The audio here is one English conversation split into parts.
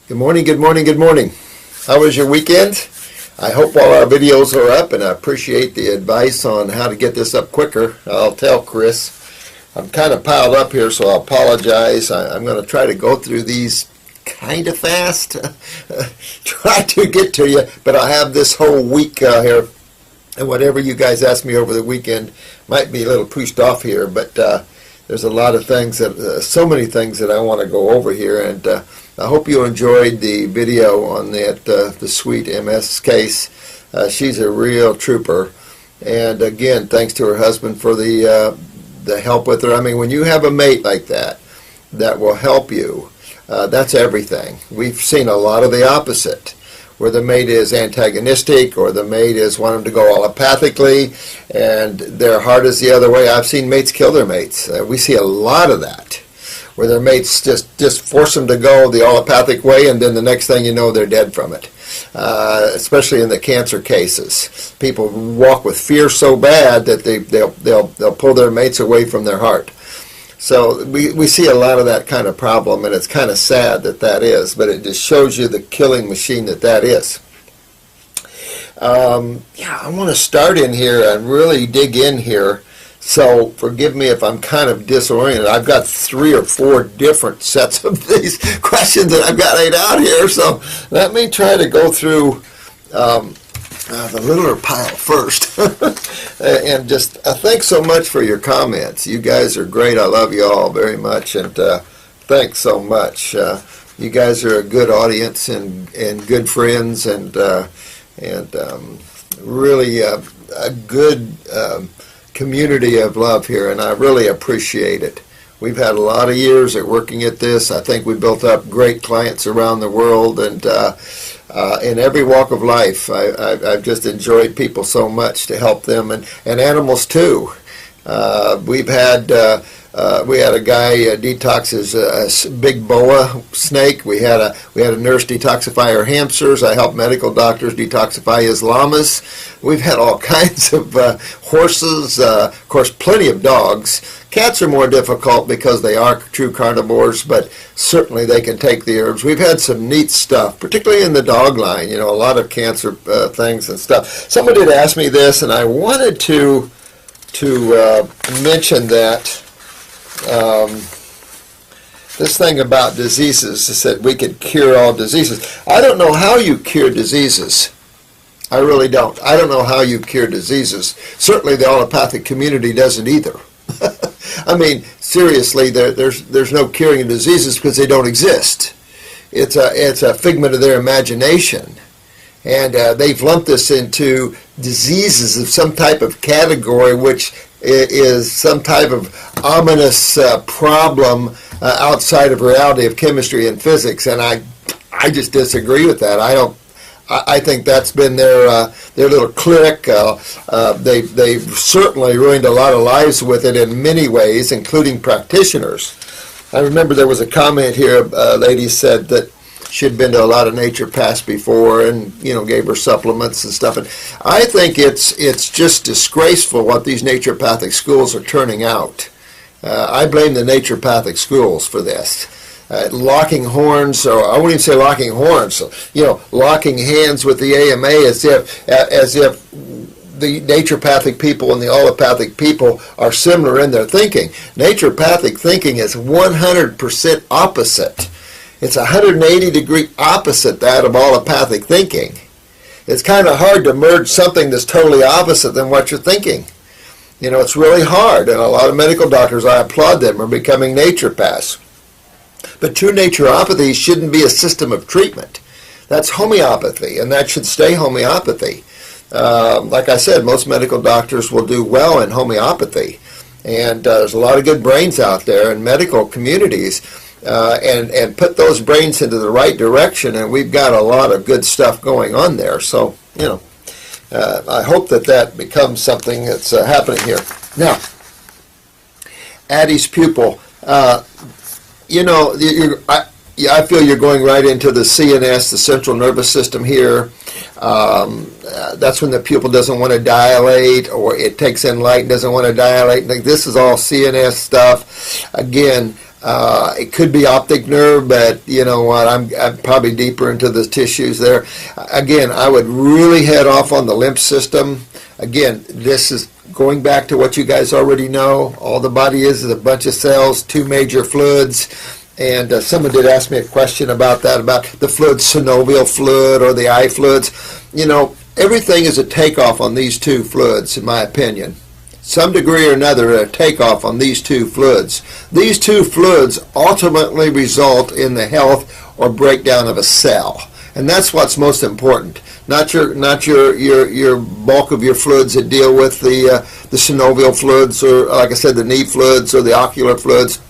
Good morning, good morning, good morning. How was your weekend? I hope all our videos are up, and I appreciate the advice on how to get this up quicker. I'll tell Chris. I'm kind of piled up here, so I apologize. I'm going to try to go through these kind of fast. Try to get to you, but I'll have this whole week here. And whatever you guys asked me over the weekend might be a little pushed off here, but there's a lot of things so many things that I want to go over here, and I hope you enjoyed the video on that the sweet MS case. She's a real trooper, and again, thanks to her husband for the help with her. I mean, when you have a mate like that will help you, that's everything. We've seen a lot of the opposite, where the mate is antagonistic or the mate is wanting to go allopathically and their heart is the other way. I've seen mates kill their mates. We see a lot of that, where their mates just force them to go the allopathic way, and then the next thing you know, they're dead from it. Especially in the cancer cases. People walk with fear so bad that they'll pull their mates away from their heart. So we see a lot of that kind of problem, and it's kind of sad that is, but it just shows you the killing machine that is. I want to start in here and really dig in here, so forgive me if I'm kind of disoriented. I've got 3 or 4 different sets of these questions that I've got laid out here, so let me try to go through the littler pile first. And just thanks so much for your comments. You guys are great. I love you all very much, and thanks so much. You guys are a good audience and good friends, and really a good community of love here, and I really appreciate it. We've had a lot of years at working at this. I think we built up great clients around the world, and in every walk of life. I've just enjoyed people so much to help them, and animals too. We had a guy detox his big boa snake. We had a nurse detoxify her hamsters. I helped medical doctors detoxify his llamas. We've had all kinds of horses, of course, plenty of dogs. Cats are more difficult because they are true carnivores, but certainly they can take the herbs. We've had some neat stuff, particularly in the dog line, a lot of cancer things and stuff. Someone did ask me this, and I wanted to mention that this thing about diseases, said we could cure all diseases. I don't know how you cure diseases. I really don't. I don't know how you cure diseases. Certainly the allopathic community doesn't either. I mean, seriously, there's no curing of diseases because they don't exist. It's a figment of their imagination, and they've lumped this into diseases of some type of category, which is some type of ominous problem outside of reality of chemistry and physics, and I just disagree with that. I think that's been their little clique. They've certainly ruined a lot of lives with it in many ways, including practitioners. I remember there was a comment here. A lady said that she had been to a lot of naturopaths before, and gave her supplements and stuff. And I think it's just disgraceful what these naturopathic schools are turning out. I blame the naturopathic schools for this. Locking horns, or I wouldn't even say locking horns, locking hands with the AMA as if the naturopathic people and the allopathic people are similar in their thinking. Naturopathic thinking is 100% opposite. It's 180-degree opposite that of allopathic thinking. It's kind of hard to merge something that's totally opposite than what you're thinking. It's really hard, and a lot of medical doctors, I applaud them, are becoming naturopaths. But true naturopathy shouldn't be a system of treatment. That's homeopathy, and that should stay homeopathy. Like I said, most medical doctors will do well in homeopathy, and there's a lot of good brains out there in medical communities, and put those brains into the right direction, and we've got a lot of good stuff going on there. So, I hope that becomes something that's happening here. Now, Addie's pupil. I feel you're going right into the CNS, the central nervous system here. That's when the pupil doesn't want to dilate, or it takes in light and doesn't want to dilate. This is all CNS stuff. Again, It could be optic nerve, but you know what? I'm probably deeper into the tissues there. Again, I would really head off on the lymph system. Again, this is going back to what you guys already know. All the body is a bunch of cells, two major fluids. And someone did ask me a question about that, about the fluid, synovial fluid or the eye fluids. You know, everything is a takeoff on these two fluids, in my opinion. Some degree or another, a takeoff on these two fluids. These two fluids ultimately result in the health or breakdown of a cell. And that's what's most important. Not your bulk of your fluids that deal with the synovial fluids, or like I said, the knee fluids or the ocular fluids.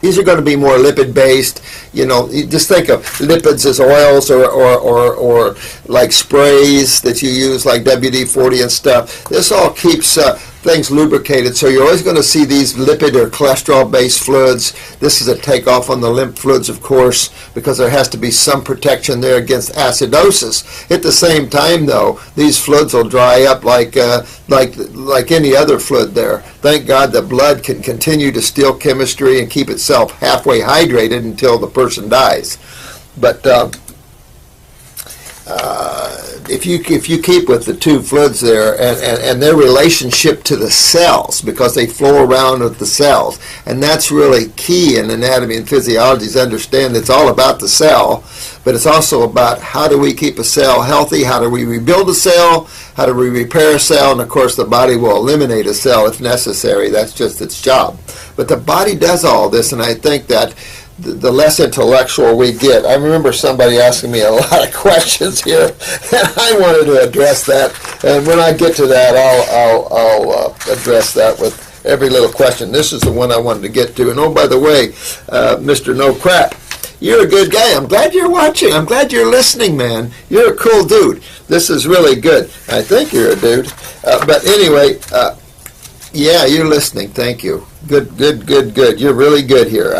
These are going to be more lipid-based. You know, you just think of lipids as oils or like sprays that you use, like WD-40 and stuff. This all keeps things lubricated, so you're always going to see these lipid or cholesterol-based fluids. This is a takeoff on the lymph fluids, of course, because there has to be some protection there against acidosis. At the same time, though, these fluids will dry up like any other fluid there. Thank God the blood can continue to steal chemistry and keep itself halfway hydrated until the person dies. But if you keep with the two fluids there and their relationship to the cells, because they flow around with the cells, and that's really key in anatomy and physiology, is understand it's all about the cell, but it's also about how do we keep a cell healthy, how do we rebuild a cell, how do we repair a cell, and of course the body will eliminate a cell if necessary. That's just its job. But the body does all this, and I think that the less intellectual we get. I remember somebody asking me a lot of questions here, and I wanted to address that. And when I get to that, I'll address that with every little question. This is the one I wanted to get to. And oh, by the way, Mr. No Crap, you're a good guy. I'm glad you're watching. I'm glad you're listening, man. You're a cool dude. This is really good. I think you're a dude. But anyway, yeah, you're listening. Thank you. Good. You're really good here.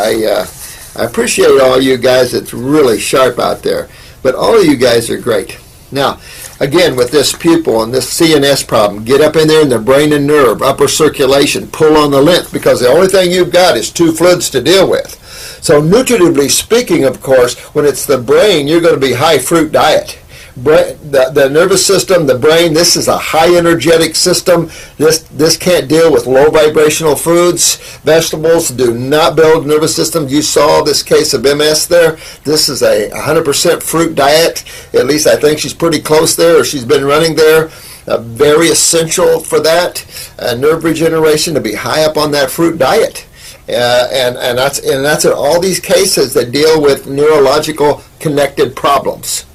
I appreciate all you guys. It's really sharp out there. But all of you guys are great. Now, again, with this pupil and this CNS problem, get up in there in the brain and nerve, upper circulation, pull on the lymph, because the only thing you've got is two fluids to deal with. So nutritively speaking, of course, when it's the brain, you're going to be high fruit diet. The nervous system, the brain, this is a high energetic system. This can't deal with low vibrational foods. Vegetables do not build nervous system. You saw this case of MS there. This is a 100% fruit diet. At least I think she's pretty close there, or she's been running there. Very essential for that. Nerve regeneration, to be high up on that fruit diet. And that's in all these cases that deal with neurological connected problems.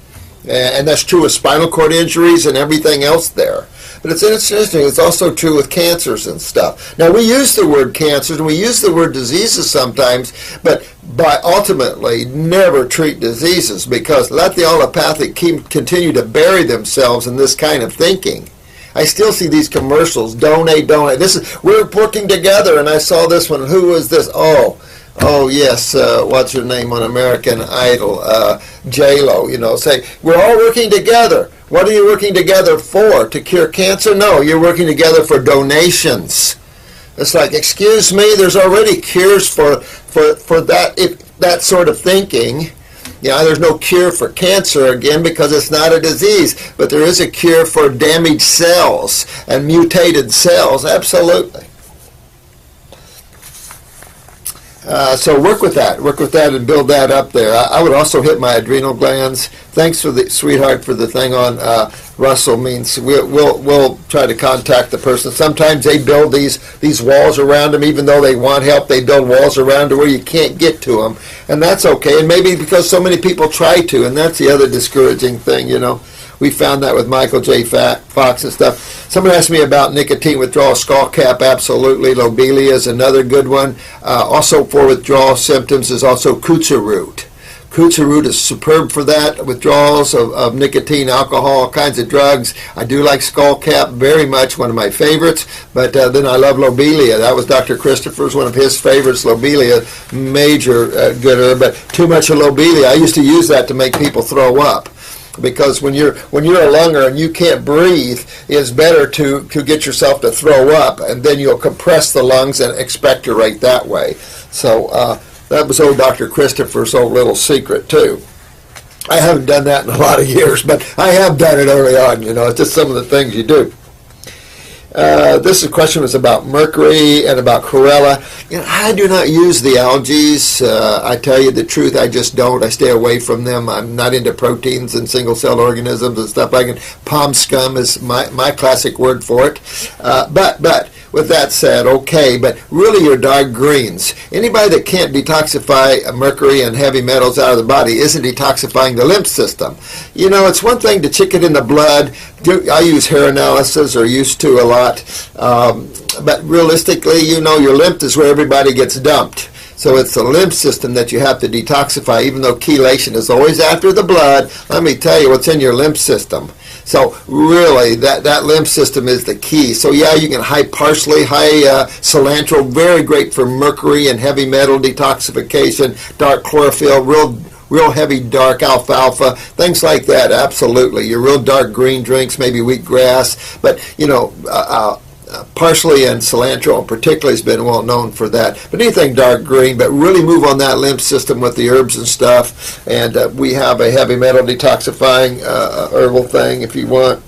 And that's true with spinal cord injuries and everything else there. But it's interesting, it's also true with cancers and stuff. Now, we use the word cancers and we use the word diseases sometimes, but by ultimately never treat diseases, because let the allopathic continue to bury themselves in this kind of thinking. I still see these commercials, donate. We're working together, and I saw this one. Who is this? Oh yes, what's her name on American Idol? J-Lo, say, we're all working together. What are you working together for? To cure cancer? No, you're working together for donations. It's like, excuse me, there's already cures for that sort of thinking. There's no cure for cancer, again, because it's not a disease, but there is a cure for damaged cells and mutated cells, absolutely. So work with that and build that up there. I would also hit my adrenal glands. Thanks for the sweetheart for the thing on Russell. Means we'll try to contact the person. Sometimes they build these walls around them, even though they want help. They build walls around to where you can't get to them, and that's okay. And maybe because so many people try to, and that's the other discouraging thing, We found that with Michael J. Fox and stuff. Someone asked me about nicotine withdrawal, skull cap. Absolutely. Lobelia is another good one. Also for withdrawal symptoms is also kutsu root. Kutsu root is superb for that. Withdrawals of nicotine, alcohol, all kinds of drugs. I do like skull cap very much, one of my favorites. But then I love lobelia. That was Dr. Christopher's, one of his favorites, lobelia. Major good herb, but too much of lobelia. I used to use that to make people throw up. Because when you're a lunger and you can't breathe, it's better to get yourself to throw up, and then you'll compress the lungs and expectorate that way. So that was old Dr. Christopher's old little secret too. I haven't done that in a lot of years, but I have done it early on. It's just some of the things you do. This question was about mercury and about chlorella. I do not use the algae. I tell you the truth, I just don't. I stay away from them. I'm not into proteins and single-cell organisms and stuff like that. Palm scum is my classic word for it. But with that said, okay, but really your dark greens. Anybody that can't detoxify mercury and heavy metals out of the body isn't detoxifying the lymph system. It's one thing to check it in the blood. I use hair analysis, or used to a lot. But realistically, your lymph is where everybody gets dumped. So it's the lymph system that you have to detoxify, even though chelation is always after the blood. Let me tell you what's in your lymph system. So really, that lymph system is the key. So yeah, you can high parsley, high cilantro, very great for mercury and heavy metal detoxification, dark chlorophyll, real heavy dark alfalfa, things like that, absolutely. Your real dark green drinks, maybe wheatgrass, but parsley and cilantro particularly has been well known for that. But anything dark green, but really move on that lymph system with the herbs and stuff. And we have a heavy metal detoxifying herbal thing if you want.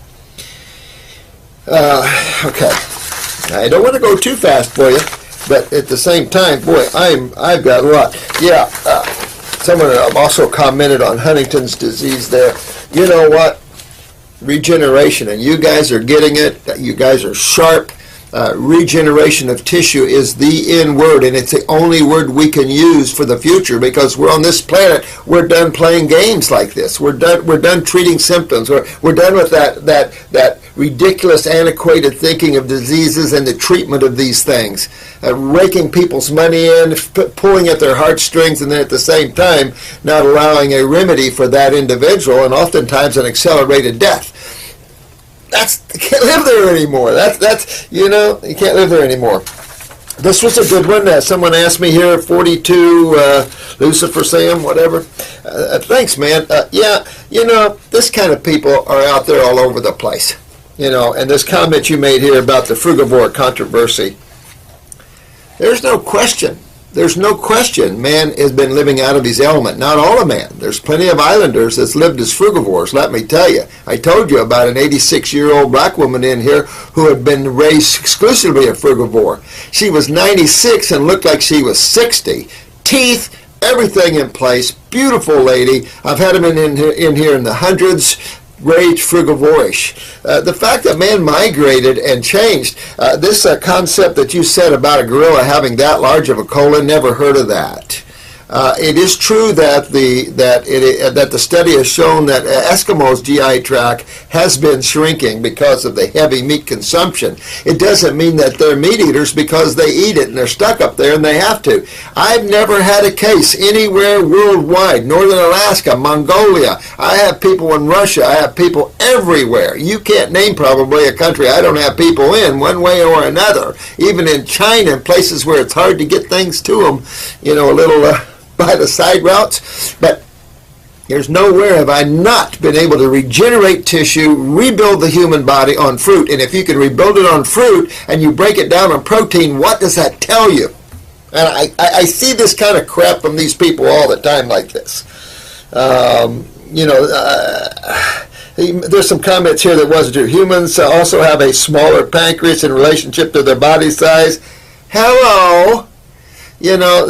Okay, I don't want to go too fast for you, but at the same time, boy, I've got a lot. Yeah, someone also commented on Huntington's disease there. You know what? Regeneration, and you guys are getting it. You guys are sharp. Regeneration of tissue is the in word, and it's the only word we can use for the future, because we're on this planet. We're done playing games like this. We're done treating symptoms. We're done with that ridiculous, antiquated thinking of diseases and the treatment of these things, raking people's money in, pulling at their heartstrings, and then at the same time not allowing a remedy for that individual, and oftentimes an accelerated death. You can't live there anymore. You can't live there anymore. This was a good one. Someone asked me here, 42, Lucifer Sam, whatever. Thanks, man. Yeah, this kind of people are out there all over the place. And this comment you made here about the frugivore controversy, there's no question. There's no question man has been living out of his element. Not all of man. There's plenty of islanders that's lived as frugivores, let me tell you. I told you about an 86-year-old black woman in here who had been raised exclusively a frugivore. She was 96 and looked like she was 60. Teeth, everything in place. Beautiful lady. I've had them in here in the hundreds. Rage frugivorish. The fact that man migrated and changed, this concept that you said about a gorilla having that large of a colon, never heard of that. It is true that the study has shown that Eskimos' GI tract has been shrinking because of the heavy meat consumption. It doesn't mean that they're meat eaters because they eat it and they're stuck up there and they have to. I've never had a case anywhere worldwide, Northern Alaska, Mongolia. I have people in Russia. I have people everywhere. You can't name probably a country I don't have people in one way or another. Even in China, in places where it's hard to get things to them, a little by the side routes, but there's nowhere have I not been able to regenerate tissue, rebuild the human body on fruit. And if you can rebuild it on fruit and you break it down on protein, what does that tell you? And I see this kind of crap from these people all the time like this. There's some comments here that wasn't true. Humans also have a smaller pancreas in relationship to their body size. Hello? No.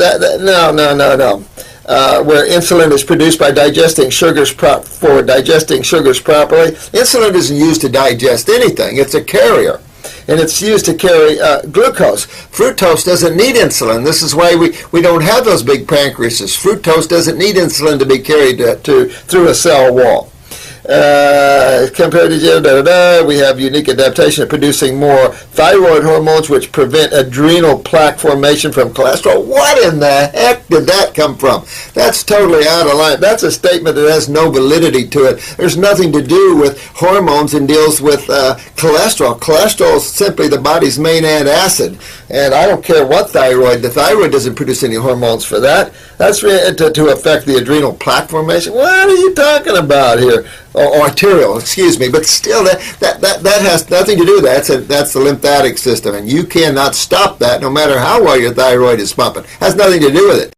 Where insulin is produced by digesting sugars for digesting sugars properly. Insulin isn't used to digest anything. It's a carrier, and it's used to carry glucose. Fructose doesn't need insulin. This is why we don't have those big pancreases. Fructose doesn't need insulin to be carried through a cell wall. Compared to we have unique adaptation of producing more thyroid hormones, which prevent adrenal plaque formation from cholesterol. What in the heck did that come from? That's totally out of line. That's a statement that has no validity to it. There's nothing to do with hormones and deals with cholesterol. Cholesterol is simply the body's main antacid, and I don't care what thyroid. The thyroid doesn't produce any hormones for that. That's to affect the adrenal plaque formation. What are you talking about here? or arterial, excuse me, but still that has nothing to do with that. That's the lymphatic system, and you cannot stop that no matter how well your thyroid is pumping. Has nothing to do with it.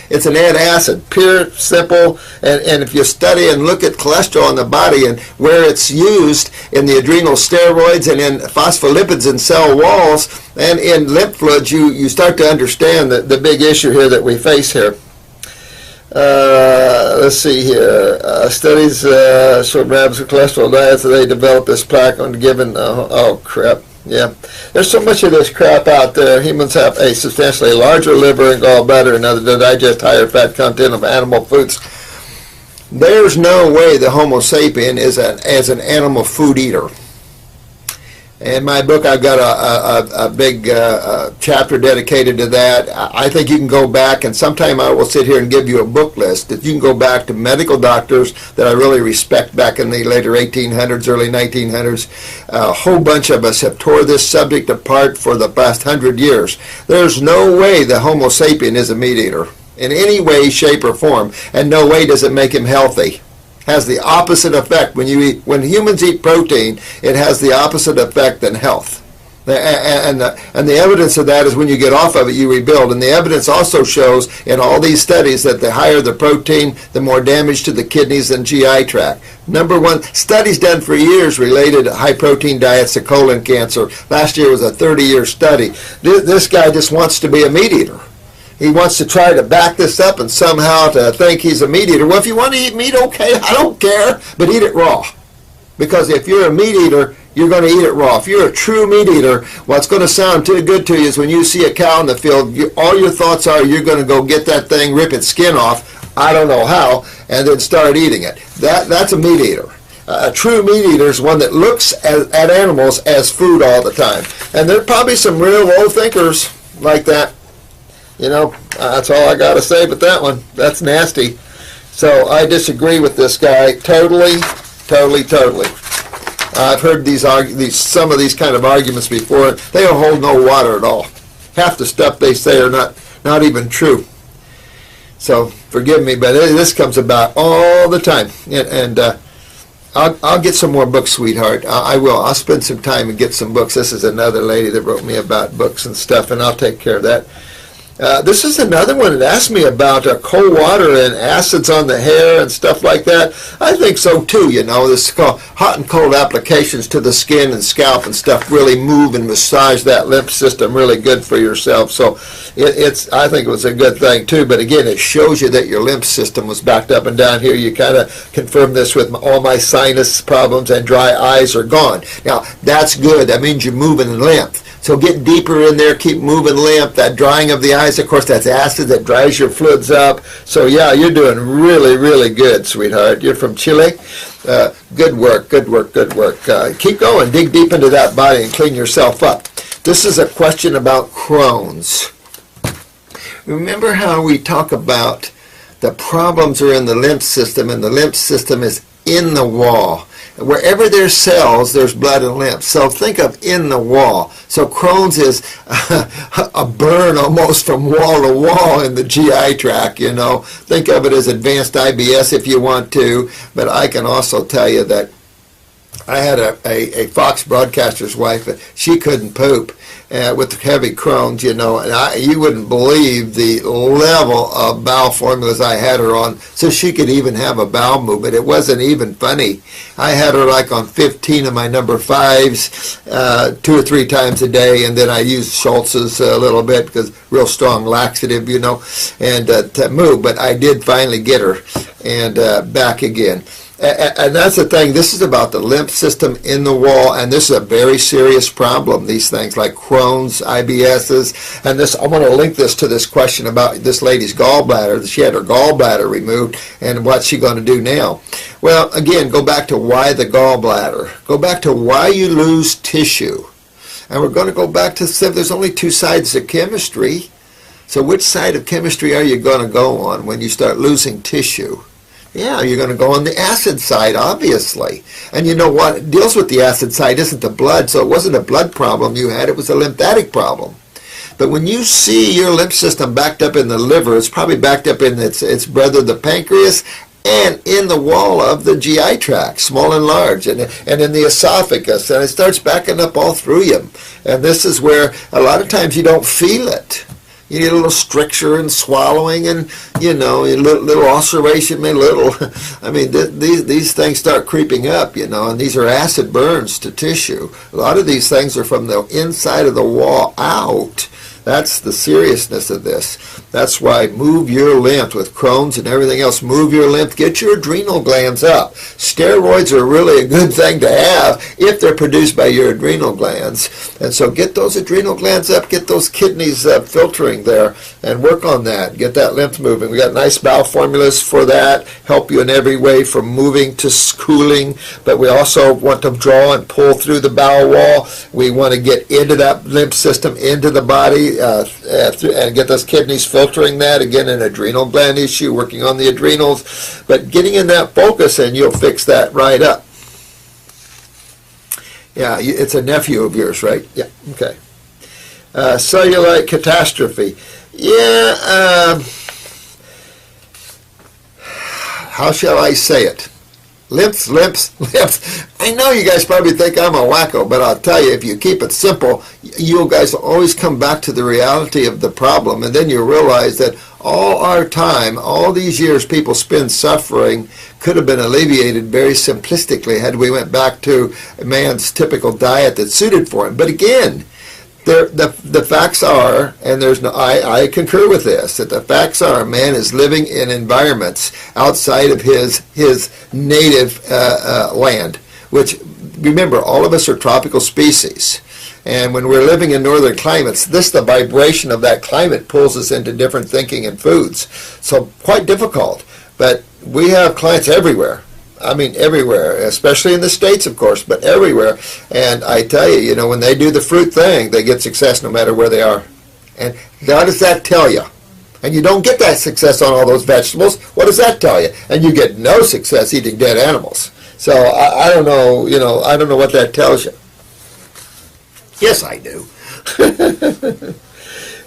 It's an antacid, pure, simple, and if you study and look at cholesterol in the body and where it's used in the adrenal steroids and in phospholipids in cell walls and in lymph fluids, you start to understand the big issue here that we face here. Let's see here. Studies showed rabbits with cholesterol diets, so they developed this plaque on given. Oh crap! Yeah, there's so much of this crap out there. Humans have a substantially larger liver and gallbladder in order to digest higher fat content of animal foods. There's no way the Homo sapien is an animal food eater. In my book, I've got a big chapter dedicated to that. I think you can go back, and sometime I will sit here and give you a book list that you can go back to medical doctors that I really respect back in the later 1800s, early 1900s. A whole bunch of us have tore this subject apart for the past 100 years. There's no way the Homo sapien is a meat eater in any way, shape, or form, and no way does it make him healthy. Has the opposite effect. When humans eat protein, it has the opposite effect than health. And the evidence of that is when you get off of it, you rebuild. And the evidence also shows in all these studies that the higher the protein, the more damage to the kidneys and GI tract. Number one, studies done for years related to high protein diets to colon cancer. Last year was a 30-year study. This guy just wants to be a meat eater. He wants to try to back this up and somehow to think he's a meat eater. Well, if you want to eat meat, okay, I don't care, but eat it raw. Because if you're a meat eater, you're going to eat it raw. If you're a true meat eater, what's going to sound too good to you is when you see a cow in the field, all your thoughts are you're going to go get that thing, rip its skin off, I don't know how, and then start eating it. That's a meat eater. A true meat eater is one that looks at animals as food all the time. And there are probably some real low thinkers like that. You know, that's all I got to say about that one. That's nasty. So I disagree with this guy totally. I've heard some of these kind of arguments before. They don't hold no water at all. Half the stuff they say are not even true. So forgive me, but this comes about all the time. And I'll get some more books, sweetheart. I will. I'll spend some time and get some books. This is another lady that wrote me about books and stuff, and I'll take care of that. This is another one that asked me about cold water and acids on the hair and stuff like that. I think so too, you know. This is called hot and cold applications to the skin and scalp and stuff really move and massage that lymph system really good for yourself. So I think it was a good thing too. But again, it shows you that your lymph system was backed up and down here. You kind of confirm this with all my sinus problems and dry eyes are gone. Now, that's good. That means you're moving in lymph. So get deeper in there, keep moving lymph. That drying of the eyes, of course, that's acid that dries your fluids up. So yeah, you're doing really, really good, sweetheart. You're from Chile. Good work. Keep going. Dig deep into that body and clean yourself up. This is a question about Crohn's. Remember how we talk about the problems are in the lymph system, and the lymph system is in the wall. Wherever there's cells, there's blood and lymph. So think of in the wall. So Crohn's is a burn almost from wall to wall in the GI tract, you know. Think of it as advanced IBS if you want to. But I can also tell you that I had a Fox broadcaster's wife. She couldn't poop with heavy Crohn's, you know, and you wouldn't believe the level of bowel formulas I had her on, so she could even have a bowel movement. It wasn't even funny. I had her like on 15 of my number 5s 2 or 3 times a day, and then I used Schultz's a little bit because real strong laxative, you know, and to move. But I did finally get her and back again. And that's the thing. This is about the lymph system in the wall, and this is a very serious problem. These things like Crohn's, IBSs, and this. I want to link this to this question about this lady's gallbladder. She had her gallbladder removed, and what's she going to do now? Well, again, go back to why the gallbladder. Go back to why you lose tissue, and we're going to go back to there's only 2 sides of chemistry. So which side of chemistry are you going to go on when you start losing tissue? Yeah, you're going to go on the acid side, obviously. And you know what deals with the acid side isn't the blood, so it wasn't a blood problem you had, it was a lymphatic problem. But when you see your lymph system backed up in the liver, it's probably backed up in its brother, the pancreas, and in the wall of the GI tract, small and large, and in the esophagus, and it starts backing up all through you. And this is where a lot of times you don't feel it. You need a little stricture and swallowing, and a little ulceration, I mean, these things start creeping up, and these are acid burns to tissue. A lot of these things are from the inside of the wall out. That's the seriousness of this. That's why move your lymph with Crohn's and everything else. Move your lymph. Get your adrenal glands up. Steroids are really a good thing to have if they're produced by your adrenal glands. And so get those adrenal glands up. Get those kidneys filtering there and work on that. Get that lymph moving. We got nice bowel formulas for that. Help you in every way from moving to cooling. But we also want to draw and pull through the bowel wall. We want to get into that lymph system, into the body. And get those kidneys filtering that. Again, an adrenal gland issue, working on the adrenals. But getting in that focus, and you'll fix that right up. Yeah, it's a nephew of yours, right? Yeah, okay. Cellulite catastrophe. Yeah, how shall I say it? Lymphs. I know you guys probably think I'm a wacko, but I'll tell you, if you keep it simple, you guys will always come back to the reality of the problem, and then you realize that all our time, all these years people spend suffering could have been alleviated very simplistically had we went back to a man's typical diet that suited for him. But again, the facts are, and I concur with this, that the facts are man is living in environments outside of his native land, which, remember, all of us are tropical species. And when we're living in northern climates, the vibration of that climate pulls us into different thinking and foods. So quite difficult. But we have clients everywhere. I mean, everywhere, especially in the States, of course, but everywhere. And I tell you, when they do the fruit thing, they get success no matter where they are. And what does that tell you? And you don't get that success on all those vegetables. What does that tell you? And you get no success eating dead animals. So I don't know, I don't know what that tells you. Yes, I do.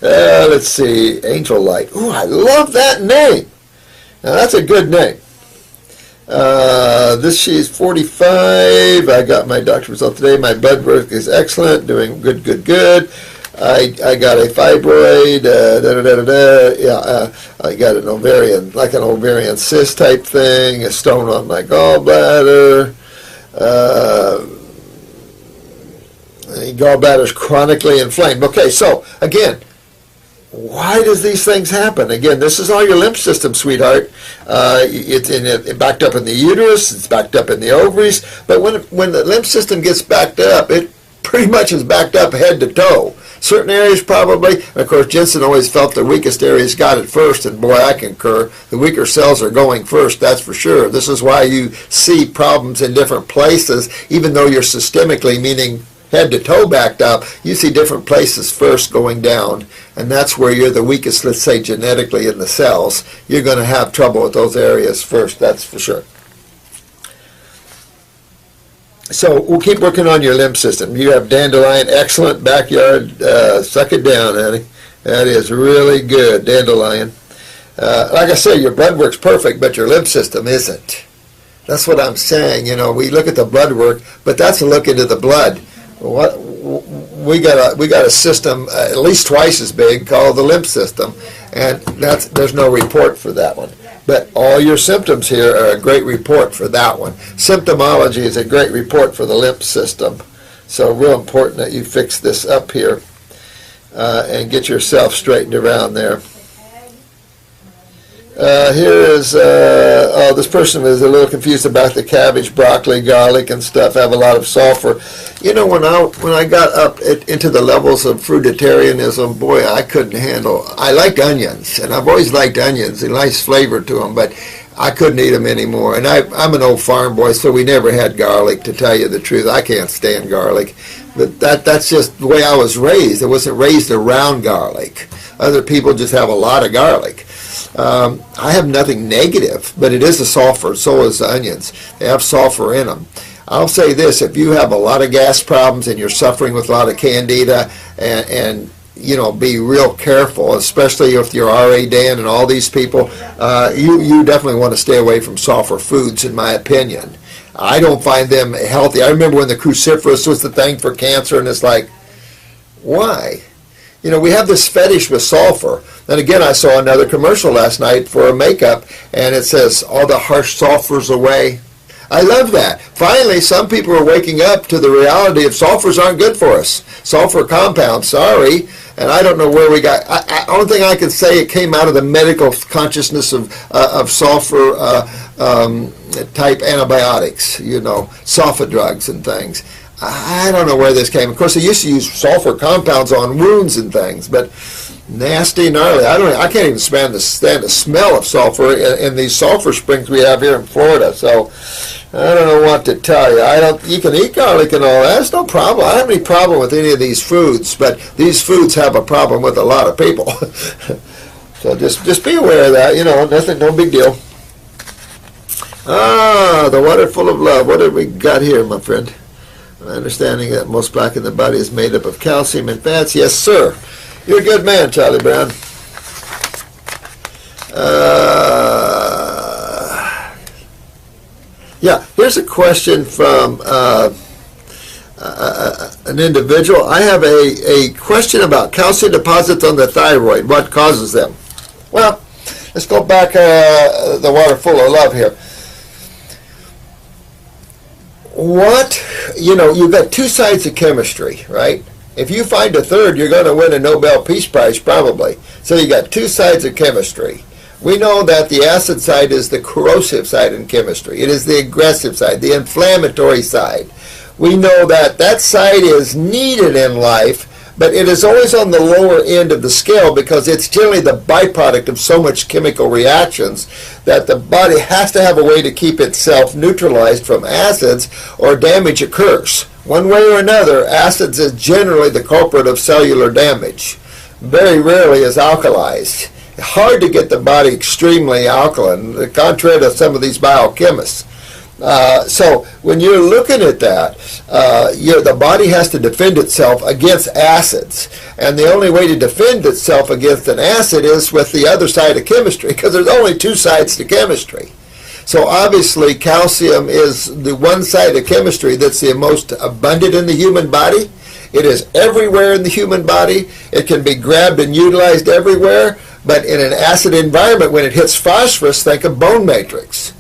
Let's see, Angel Light. Ooh, I love that name. Now, that's a good name. She's 45. I got my doctor's result today. My blood work is excellent. Doing good. I got a fibroid. I got an ovarian cyst type thing. A stone on my gallbladder. Gallbladder's chronically inflamed. Okay, so again, why does these things happen? Again, this is all your lymph system, sweetheart. It's backed up in the uterus. It's backed up in the ovaries. But when the lymph system gets backed up, it pretty much is backed up head to toe. Certain areas probably. And of course, Jensen always felt the weakest areas got it first, and boy, I concur. The weaker cells are going first, that's for sure. This is why you see problems in different places, even though you're systemically, meaning head to toe backed up, you see different places first going down, and that's where you're the weakest, let's say genetically, in the cells. You're going to have trouble with those areas first, that's for sure. So we'll keep working on your lymph system. You have dandelion, excellent backyard. Suck it down, honey. That is really good, dandelion. Like I said, your blood work's perfect, but your lymph system isn't. That's what I'm saying. We look at the blood work, but that's a look into the blood. We got a system at least twice as big called the lymph system, and there's no report for that one. But all your symptoms here are a great report for that one. Symptomology is a great report for the lymph system. So real important that you fix this up here and get yourself straightened around there. Here is, this person is a little confused about the cabbage, broccoli, garlic, and stuff. Have a lot of sulfur. When I got up into the levels of fruitarianism, boy, I couldn't handle. I liked onions, and I've always liked onions, a nice flavor to them, but I couldn't eat them anymore. And I'm an old farm boy, so we never had garlic, to tell you the truth. I can't stand garlic. But that's just the way I was raised. I wasn't raised around garlic. Other people just have a lot of garlic. I have nothing negative, but it is a sulfur, so is the onions. They have sulfur in them. I'll say this, if you have a lot of gas problems and you're suffering with a lot of candida and be real careful, especially if you're R.A. Dan and all these people. You definitely want to stay away from sulfur foods, in my opinion. I don't find them healthy. I remember when the cruciferous was the thing for cancer, and it's like, why? We have this fetish with sulfur. And again, I saw another commercial last night for a makeup, and it says, all the harsh sulfurs away. I love that. Finally, some people are waking up to the reality of sulfurs aren't good for us. Sulfur compounds, sorry. And I don't know where we got. Only thing I can say, it came out of the medical consciousness of sulfur type antibiotics, sulfa drugs and things. I don't know where this came. Of course, they used to use sulfur compounds on wounds and things, but nasty, gnarly. I can't even stand the smell of sulfur in these sulfur springs we have here in Florida. So I don't know what to tell you. You can eat garlic and all that. That's no problem. I don't have any problem with any of these foods, but these foods have a problem with a lot of people. So just be aware of that. Nothing, no big deal. The water full of love. What have we got here, my friend? Understanding that most plaque in the body is made up of calcium and fats. Yes, sir. You're a good man, Charlie Brown. Yeah, here's a question from an individual. I have a question about calcium deposits on the thyroid. What causes them? Well, let's go back the water full of love here. You've got two sides of chemistry, right? If you find a third, you're going to win a Nobel Peace Prize, probably. So you got two sides of chemistry. We know that the acid side is the corrosive side in chemistry. It is the aggressive side, the inflammatory side. We know that that side is needed in life, but it is always on the lower end of the scale because it's generally the byproduct of so much chemical reactions that the body has to have a way to keep itself neutralized from acids or damage occurs. One way or another, acids is generally the culprit of cellular damage. Very rarely is alkalized. Hard to get the body extremely alkaline, contrary to some of these biochemists. So when you're looking at that, the body has to defend itself against acids. And the only way to defend itself against an acid is with the other side of chemistry, because there's only two sides to chemistry. So obviously calcium is the one side of chemistry that's the most abundant in the human body. It is everywhere in the human body. It can be grabbed and utilized everywhere. But in an acid environment, when it hits phosphorus, think of bone matrix.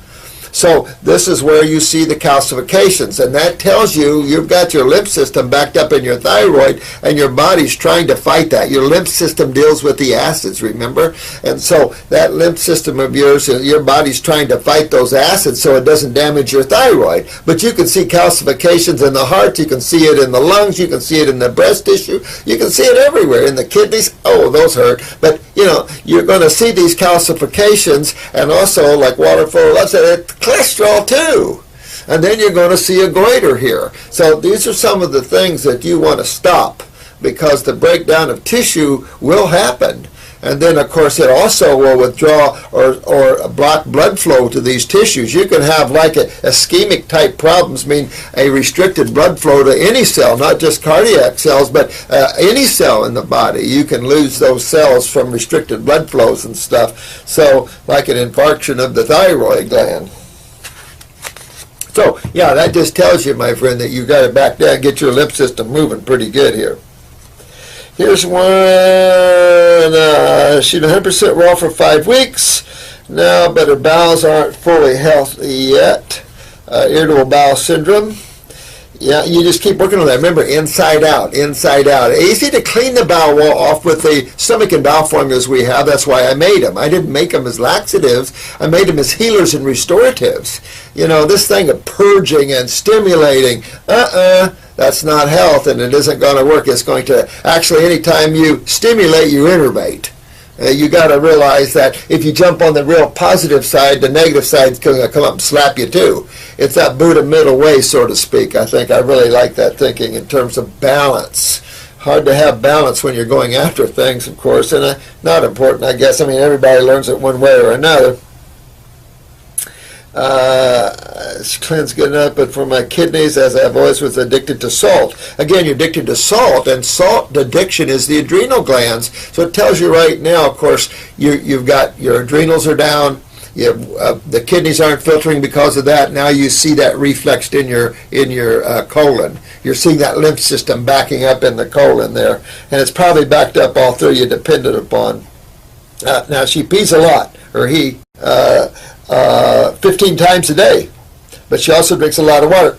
So this is where you see the calcifications, and that tells you you've got your lymph system backed up in your thyroid, and your body's trying to fight that. Your lymph system deals with the acids, remember? And so that lymph system of yours, your body's trying to fight those acids so it doesn't damage your thyroid. But you can see calcifications in the heart, you can see it in the lungs, you can see it in the breast tissue, you can see it everywhere, in the kidneys. Oh, those hurt. But, you're going to see these calcifications, and also, like water full of love said, cholesterol too. And then you're going to see a goiter here. So these are some of the things that you want to stop, because the breakdown of tissue will happen. And then, of course, it also will withdraw or block blood flow to these tissues. You can have like a ischemic type problems, mean a restricted blood flow to any cell, not just cardiac cells, but any cell in the body. You can lose those cells from restricted blood flows and stuff. So like an infarction of the thyroid gland. So, yeah, that just tells you, my friend, that you got to back down, get your lymph system moving pretty good here. Here's one, she's 100% raw for 5 weeks now, but her bowels aren't fully healthy yet. Irritable bowel syndrome. Yeah, you just keep working on that. Remember, inside out, inside out. Easy to clean the bowel wall off with the stomach and bowel formulas we have. That's why I made them. I didn't make them as laxatives. I made them as healers and restoratives. This thing of purging and stimulating, that's not health, and it isn't going to work. It's going to, actually, anytime you stimulate, you innervate. You got to realize that if you jump on the real positive side, the negative side's going to come up and slap you too. It's that Buddha middle way, so to speak. I think I really like that thinking in terms of balance. Hard to have balance when you're going after things, of course, and not important, I guess. I mean, everybody learns it one way or another. It's cleansed good enough, but for my kidneys, as I've always was addicted to salt. Again, you're addicted to salt, and salt addiction is the adrenal glands. So it tells you right now, of course, you've got your adrenals are down. The kidneys aren't filtering because of that. Now you see that reflexed in your colon. You're seeing that lymph system backing up in the colon there, and it's probably backed up all through you, dependent upon. Now she pees a lot, or he, 15 times a day, but she also drinks a lot of water.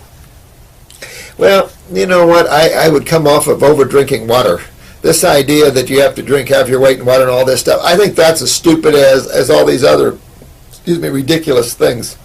Well, you know what? I would come off of over drinking water. This idea that you have to have your weight in water and all this stuff, I think that's as stupid as all these other ridiculous things.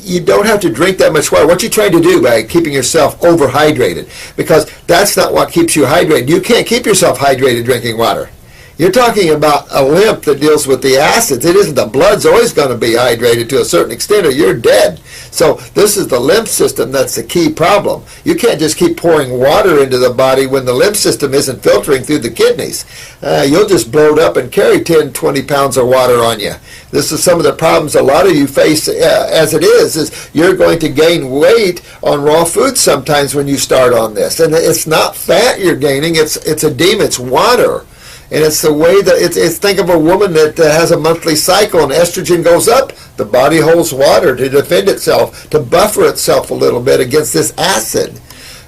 You don't have to drink that much water. What you're trying to do by keeping yourself overhydrated, because that's not what keeps you hydrated. You can't keep yourself hydrated drinking water. You're talking about a lymph that deals with the acids. It isn't the blood's always going to be hydrated to a certain extent or you're dead. So this is the lymph system that's the key problem. You can't just keep pouring water into the body when the lymph system isn't filtering through the kidneys. You'll just bloat up and carry 10, 20 pounds of water on you. This is some of the problems a lot of you face as it is you're going to gain weight on raw food sometimes when you start on this. And it's not fat you're gaining, it's edema, it's water. And it's the way that it's think of a woman that has a monthly cycle and estrogen goes up, the body holds water to defend itself, to buffer itself a little bit against this acid.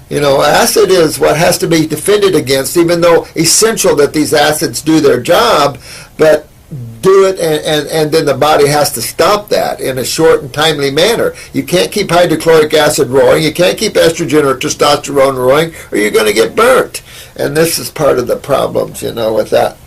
You know, acid is what has to be defended against, even though essential that these acids do their job, but do it and then the body has to stop that in a short and timely manner. You can't keep hydrochloric acid roaring, you can't keep estrogen or testosterone roaring, or you're going to get burnt. And this is part of the problems, you know, with that.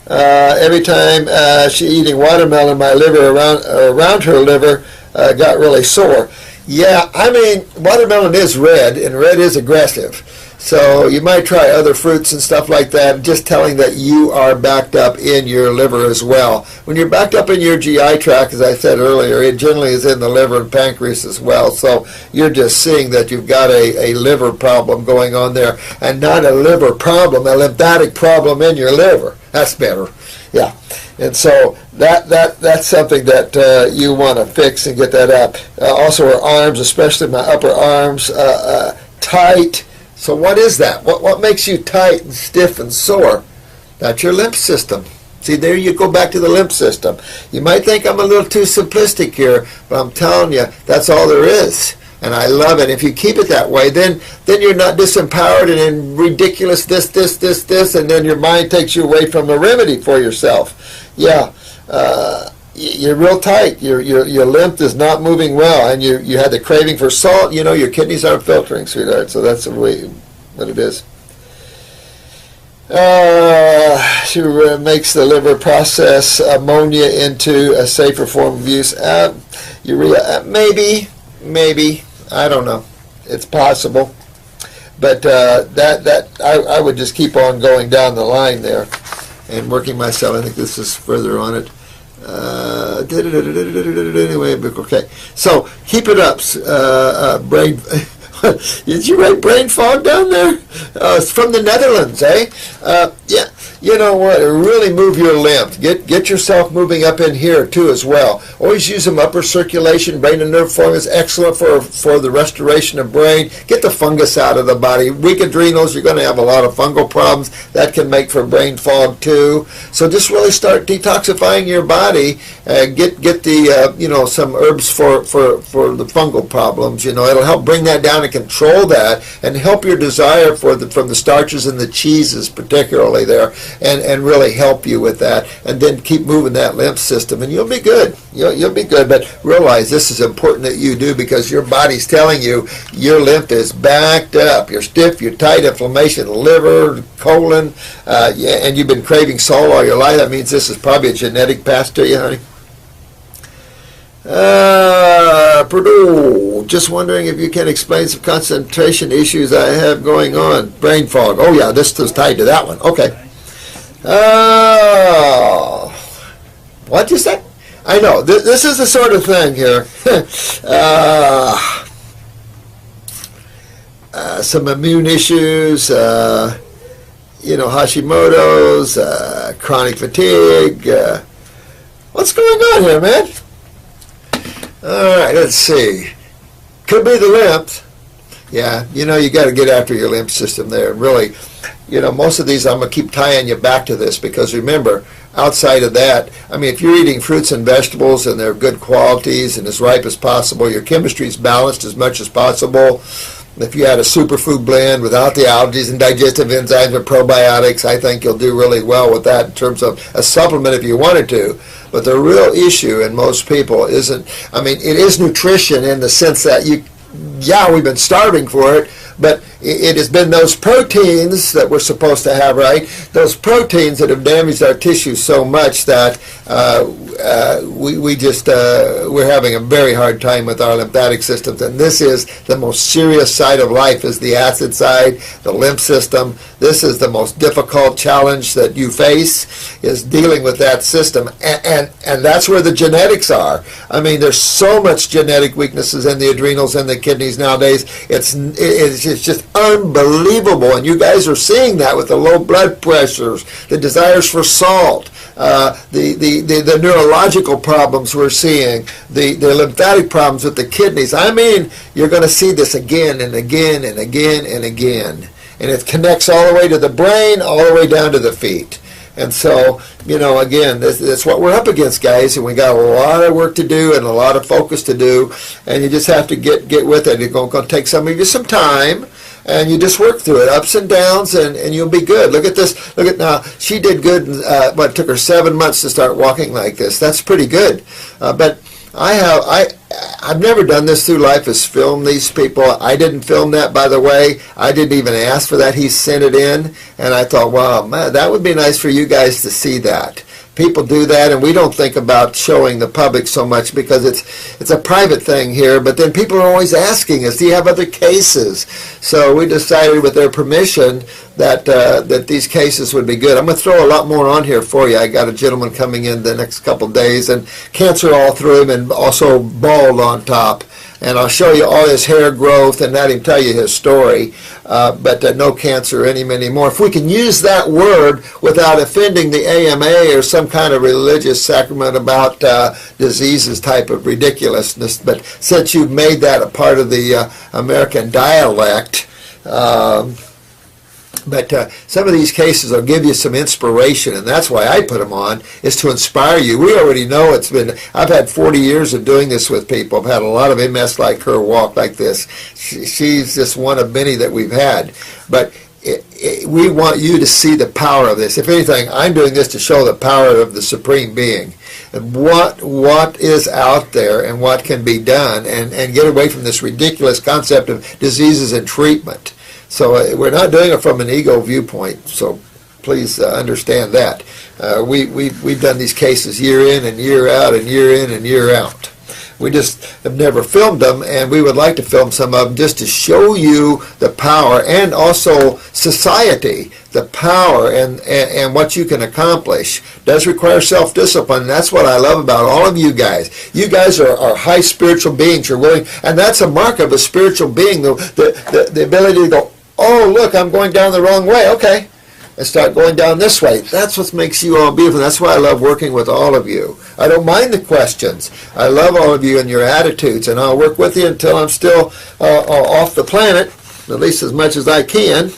Every time she eating watermelon, my liver around her liver got really sore. Yeah, I mean, watermelon is red, and red is aggressive. So you might try other fruits and stuff like that, just telling that you are backed up in your liver as well. When you're backed up in your GI tract, as I said earlier, it generally is in the liver and pancreas as well. So you're just seeing that you've got a liver problem going on there, and not a liver problem, a lymphatic problem in your liver. That's better. Yeah. And so that's something that you want to fix and get that up. Also our arms, especially my upper arms, tight. So what is that? What makes you tight and stiff and sore? That's your lymph system. See, there you go back to the lymph system. You might think I'm a little too simplistic here, but I'm telling you, that's all there is. And I love it. If you keep it that way, then you're not disempowered and in ridiculous this, and then your mind takes you away from a remedy for yourself. Yeah, you're real tight. Your lymph is not moving well, and you had the craving for salt. You know, your kidneys aren't filtering, sweetheart. So that's the way what it is. She makes the liver process ammonia into a safer form of use. Urea, maybe. I don't know. It's possible. But I would just keep on going down the line there and working myself. I think this is further on it. Anyway, okay. So keep it up. Brain. Did you write brain fog down there? It's from the Netherlands, eh? Yeah. You know what? Really move your lymph. Get yourself moving up in here too as well. Always use them upper circulation. Brain and nerve flowing is excellent for the restoration of brain. Get the fungus out of the body. Weak adrenals, you're going to have a lot of fungal problems. That can make for brain fog too. So just really start detoxifying your body. Get the some herbs for the fungal problems. You know, it'll help bring that down and control that, and help your desire from the starches and the cheeses particularly there. And really help you with that, and then keep moving that lymph system, and you'll be good. You'll be good, but realize this is important that you do, because your body's telling you your lymph is backed up. You're stiff, you're tight, inflammation, liver, colon, and you've been craving salt all your life. That means this is probably a genetic past to you, honey. Purdue, just wondering if you can explain some concentration issues I have going on. Brain fog. Oh yeah, this is tied to that one. Okay. What'd you say? I know. This is the sort of thing here. Some immune issues, Hashimoto's, chronic fatigue. What's going on here, man? All right, let's see. Could be the lymph. Yeah, you know, you got to get after your lymph system there. Really, you know, most of these, I'm going to keep tying you back to this, because remember, outside of that, I mean, if you're eating fruits and vegetables and they're good qualities and as ripe as possible, your chemistry is balanced as much as possible. If you had a superfood blend without the allergies and digestive enzymes and probiotics, I think you'll do really well with that in terms of a supplement if you wanted to. But the real issue in most people isn't, I mean, it is nutrition in the sense that we've been starving for it, but it has been those proteins that we're supposed to have, right? Those proteins that have damaged our tissue so much that we're having a very hard time with our lymphatic systems. And this is the most serious side of life, is the acid side, the lymph system. This is the most difficult challenge that you face, is dealing with that system. And that's where the genetics are. I mean, there's so much genetic weaknesses in the adrenals and the kidneys nowadays. It's just unbelievable. And you guys are seeing that with the low blood pressures, the desires for salt, the neurological problems we're seeing, the lymphatic problems with the kidneys. I mean, you're going to see this again and again and again and again. And it connects all the way to the brain, all the way down to the feet. And so, you know, again, that's what we're up against, guys, and we got a lot of work to do and a lot of focus to do, and you just have to get with it. It's going to take some of you some time, and you just work through it, ups and downs, and you'll be good. Look at this. Look at now. She did good. It took her 7 months to start walking like this. That's pretty good. But I've never done this through life, is film these people. I didn't film that, by the way. I didn't even ask for that. He sent it in, and I thought, wow, man, that would be nice for you guys to see that. People do that, and we don't think about showing the public so much because it's a private thing here, but then people are always asking us, do you have other cases? So we decided with their permission that these cases would be good. I'm going to throw a lot more on here for you. I got a gentleman coming in the next couple days, and cancer all through him and also bald on top. And I'll show you all his hair growth and let him tell you his story, but no cancer anymore. If we can use that word without offending the AMA or some kind of religious sacrament about diseases type of ridiculousness, but since you've made that a part of the American dialect, but some of these cases will give you some inspiration, and that's why I put them on, is to inspire you. We already know I've had 40 years of doing this with people. I've had a lot of MS like her walk like this. She's just one of many that we've had. But we want you to see the power of this. If anything, I'm doing this to show the power of the Supreme Being, and what is out there and what can be done, and get away from this ridiculous concept of diseases and treatment. So we're not doing it from an ego viewpoint, so please understand that. We've done these cases year in and year out and year in and year out. We just have never filmed them, and we would like to film some of them just to show you the power, and also society, the power and what you can accomplish. It does require self-discipline, and that's what I love about all of you guys. You guys are high spiritual beings. You're willing, and that's a mark of a spiritual being, the ability to go, oh, look, I'm going down the wrong way. Okay, and start going down this way. That's what makes you all beautiful. That's why I love working with all of you. I don't mind the questions. I love all of you and your attitudes, and I'll work with you until I'm still off the planet, at least as much as I can.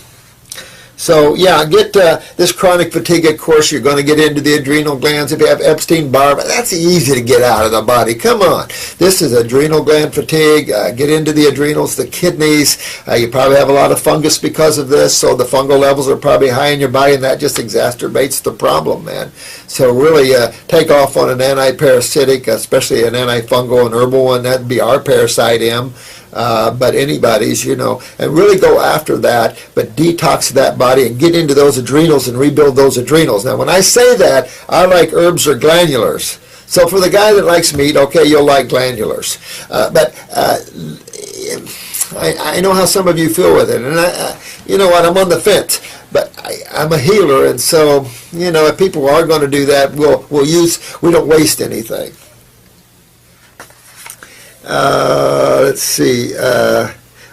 So, yeah, get this chronic fatigue, of course, you're going to get into the adrenal glands. If you have Epstein-Barr, that's easy to get out of the body. Come on. This is adrenal gland fatigue. Get into the adrenals, the kidneys. You probably have a lot of fungus because of this, so the fungal levels are probably high in your body, and that just exacerbates the problem, man. So really take off on an anti-parasitic, especially an antifungal, an herbal one. That'd be our Parasite M. But anybody's, you know, and really go after that, but detox that body and get into those adrenals and rebuild those adrenals. Now, when I say that, I like herbs or glandulars. So for the guy that likes meat, okay, you'll like glandulars. But I know how some of you feel with it, and you know what, I'm on the fence. But I'm a healer, and so, you know, if people are going to do that, we don't waste anything. Let's see.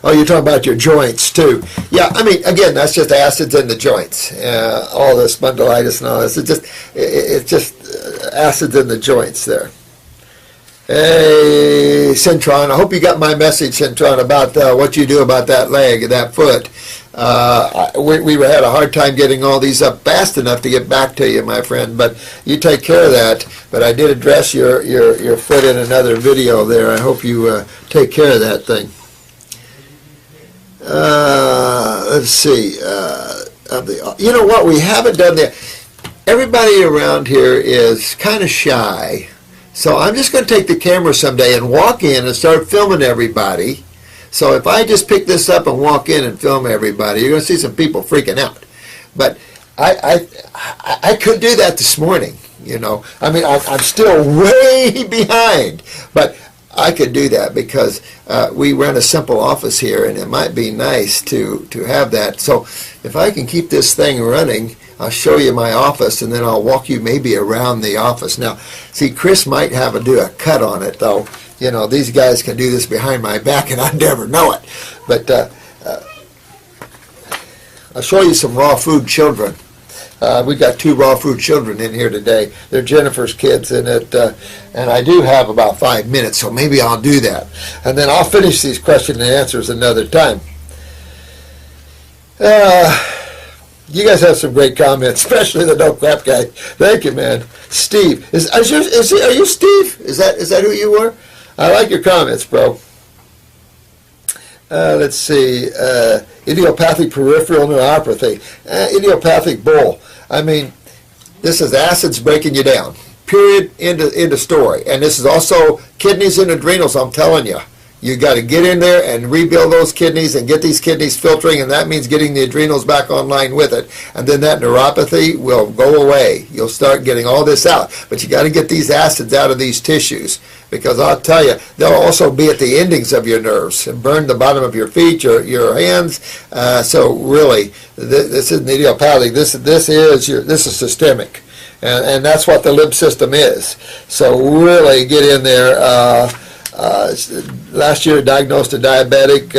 Oh, you're talking about your joints too. Yeah, I mean, again, that's just acids in the joints. All this spondylitis and all this. It's just acids in the joints there. Hey, Centron, I hope you got my message, Centron, about what you do about that leg, that foot. We had a hard time getting all these up fast enough to get back to you, my friend, but you take care of that. But I did address your foot in another video there. I hope you take care of that thing. Let's see. You know what? We haven't done that. Everybody around here is kind of shy. So I'm just going to take the camera someday and walk in and start filming everybody. So if I just pick this up and walk in and film everybody, you're going to see some people freaking out. But I could do that this morning, you know. I mean, I'm still way behind, but I could do that because we run a simple office here, and it might be nice to have that. So if I can keep this thing running, I'll show you my office, and then I'll walk you maybe around the office. Now, see, Chris might have to do a cut on it, though. You know, these guys can do this behind my back, and I never know it. But I'll show you some raw food children. We got 2 raw food children in here today. They're Jennifer's kids, and I do have about 5 minutes, so maybe I'll do that. And then I'll finish these question and answers another time. You guys have some great comments, especially the no crap guy. Thank you, man. Steve, are you Steve? Is that who you were? I like your comments, bro. Let's see. Idiopathic peripheral neuropathy. Idiopathic bull. I mean, this is acids breaking you down. Period. End of story. And this is also kidneys and adrenals, I'm telling you. You got to get in there and rebuild those kidneys and get these kidneys filtering, and that means getting the adrenals back online with it. And then that neuropathy will go away. You'll start getting all this out. But you got to get these acids out of these tissues, because I'll tell you, they'll also be at the endings of your nerves and burn the bottom of your feet, your hands. So really, this isn't idiopathic. This is systemic. And that's what the lymph system is. So really get in there. Last year diagnosed a diabetic,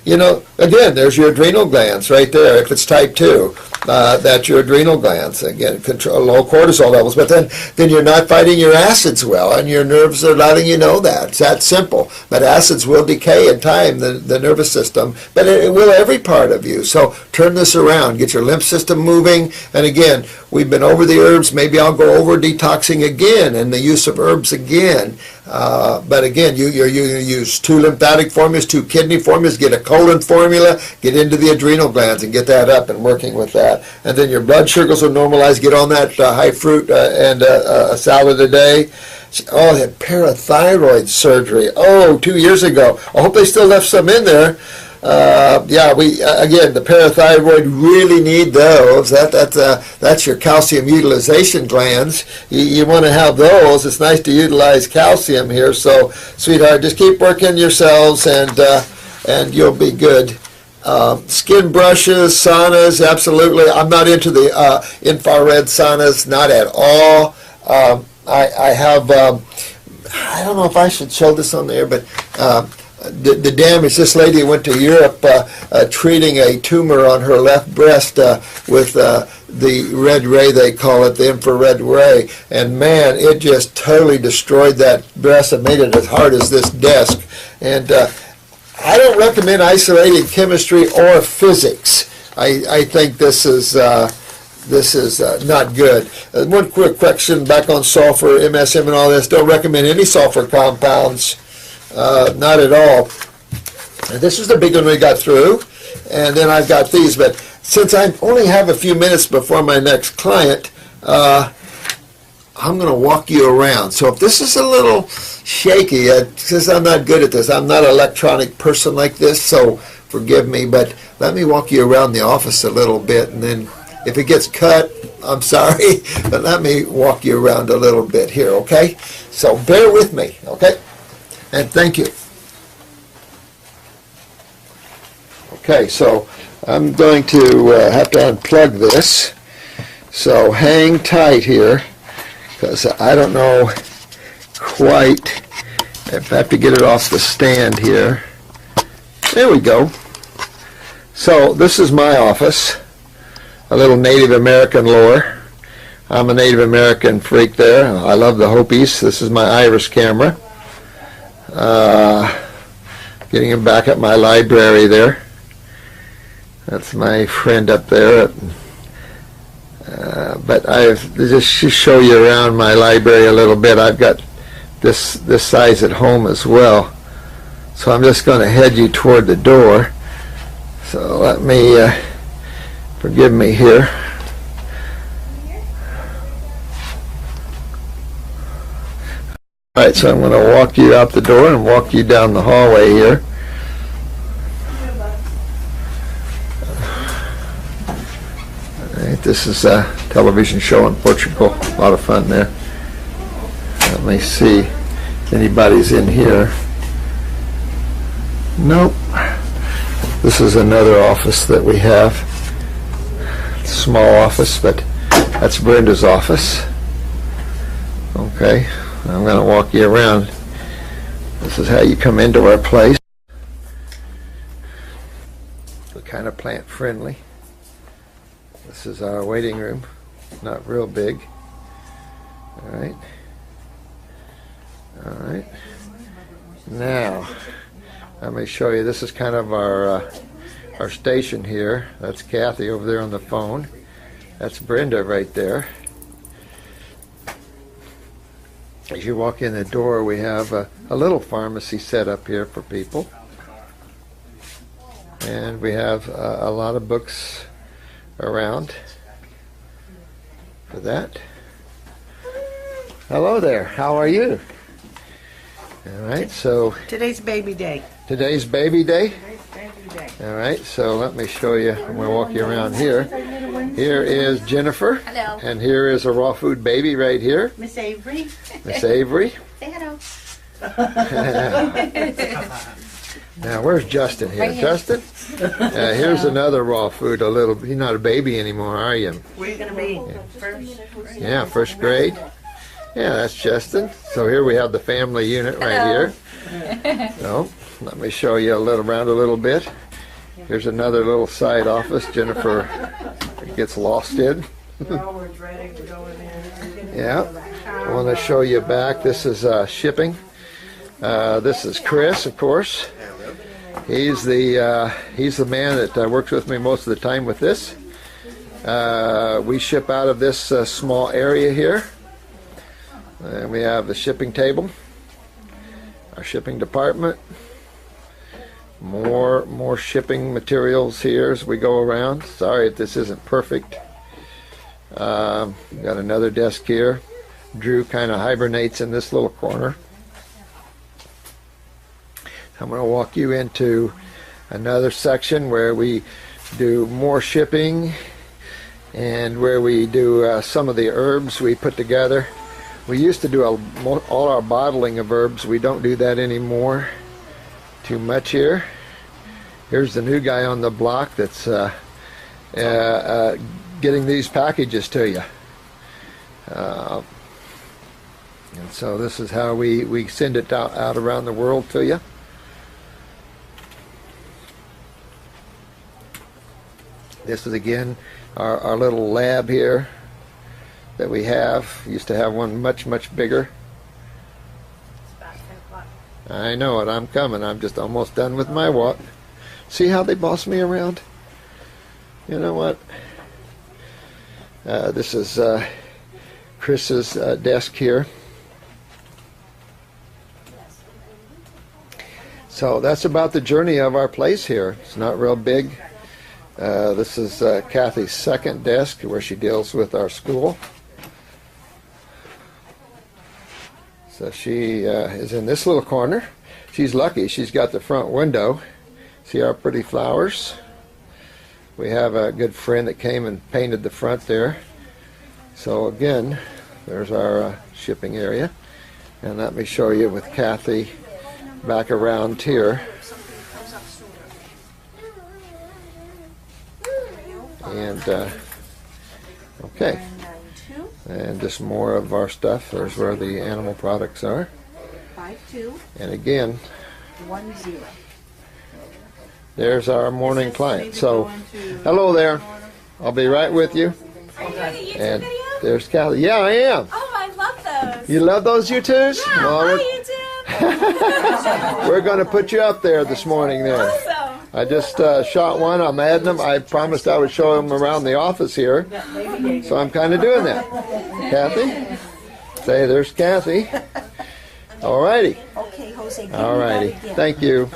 you know, again, there's your adrenal glands right there. If it's type 2, that's your adrenal glands. Again, control low cortisol levels, but then you're not fighting your acids well, and your nerves are letting you know that. It's that simple. But acids will decay in time, the nervous system, but it will every part of you. So turn this around, get your lymph system moving, and again, we've been over the herbs. Maybe I'll go over detoxing again and the use of herbs again. But again, you use 2 lymphatic formulas, 2 kidney formulas, get a colon formula, get into the adrenal glands and get that up and working with that. And then your blood sugars will normalize, get on that high fruit and a salad a day. Oh, had parathyroid surgery. Oh, 2 years ago. I hope they still left some in there. Yeah, again, the parathyroid really need those. That's your calcium utilization glands. You want to have those. It's nice to utilize calcium here. So, sweetheart, just keep working yourselves, and you'll be good. Skin brushes, saunas, absolutely. I'm not into the infrared saunas, not at all. I have. I don't know if I should show this on there, but. The damage, this lady went to Europe treating a tumor on her left breast with the red ray, they call it, the infrared ray, and man, it just totally destroyed that breast and made it as hard as this desk. And I don't recommend isolated chemistry or physics. I think this is not good. One quick question back on sulfur, MSM and all this. Don't recommend any sulfur compounds. Not at all. And this is the big one we got through, and then I've got these. But since I only have a few minutes before my next client, I'm going to walk you around. So if this is a little shaky, since I'm not good at this, I'm not an electronic person like this, so forgive me, but let me walk you around the office a little bit, and then if it gets cut, I'm sorry, but let me walk you around a little bit here, okay? So bear with me, okay? And thank you. Okay, so I'm going to have to unplug this. So hang tight here, because I don't know quite if I have to get it off the stand here. There we go. So this is my office, a little Native American lore. I'm a Native American freak there. I love the Hopis. This is my iris camera. Getting him back at my library there. That's my friend up there. But I've just to show you around my library a little bit. I've got this size at home as well. So I'm just going to head you toward the door. So let me, forgive me here. Alright, so I'm going to walk you out the door and walk you down the hallway here. Alright, this is a television show in Portugal. A lot of fun there. Let me see if anybody's in here. Nope. This is another office that we have. It's a small office, but that's Brenda's office. Okay. I'm going to walk you around. This is how you come into our place. We're kind of plant friendly. This is our waiting room. Not real big. Alright. Alright. Now, let me show you. This is kind of our station here. That's Kathy over there on the phone. That's Brenda right there. As you walk in the door, we have a little pharmacy set up here for people. And we have a lot of books around for that. Hello there. How are you? All right, so... Today's baby day. Today's baby day? Today's baby day. All right, so let me show you. I'm going to walk you around here. Here is Jennifer. Hello. And here is a raw food baby right here. Miss Avery. Miss Avery. Say hello. Now, where's Justin here? Right here. Justin? Here's another raw food. You're not a baby anymore, are you? Where you gonna be? First. Yeah, first grade. Yeah, that's Justin. So here we have the family unit right here. So let me show you around a little bit. Here's another little side office Jennifer gets lost in. We're always ready to go in there. Yeah, I want to show you back. This is shipping. This is Chris, of course. He's the man that works with me most of the time with this. We ship out of this small area here. And we have the shipping table, our shipping department. More shipping materials here as we go around. Sorry if this isn't perfect. Got another desk here. Drew kind of hibernates in this little corner. I'm going to walk you into another section where we do more shipping and where we do some of the herbs we put together. We used to do all our bottling of herbs. We don't do that anymore. Too much here. Here's the new guy on the block that's getting these packages to you. And so this is how we send it out around the world to you. This is again our little lab here that we have. We used to have one much bigger. It's about 10 o'clock. I know it. I'm coming. I'm just almost done with my walk. See how they boss me around? You know what? This is Chris's desk here. So that's about the journey of our place here. It's not real big. This is Kathy's second desk where she deals with our school. So she is in this little corner. She's lucky. She's got the front window. See our pretty flowers? We have a good friend that came and painted the front there. So again, there's our shipping area. And let me show you with Kathy back around here. And okay, and just more of our stuff. There's where the animal products are. 5210. And again, there's our morning client. So hello there. I'll be right with you. Are you doing a YouTube And video? there's Kathy. Yeah, I am. Oh, I love those. You love those YouTubes? Yeah, Well, hi YouTube. We're going to put you up there this morning then. Awesome. I just shot one. I'm adding them. I promised I would show them around the office here. So I'm kind of doing that. Kathy? Say, there's Kathy. All righty. Okay, Jose. All righty. Thank you.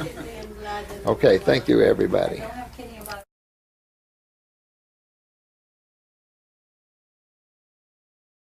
Okay, thank you, everybody.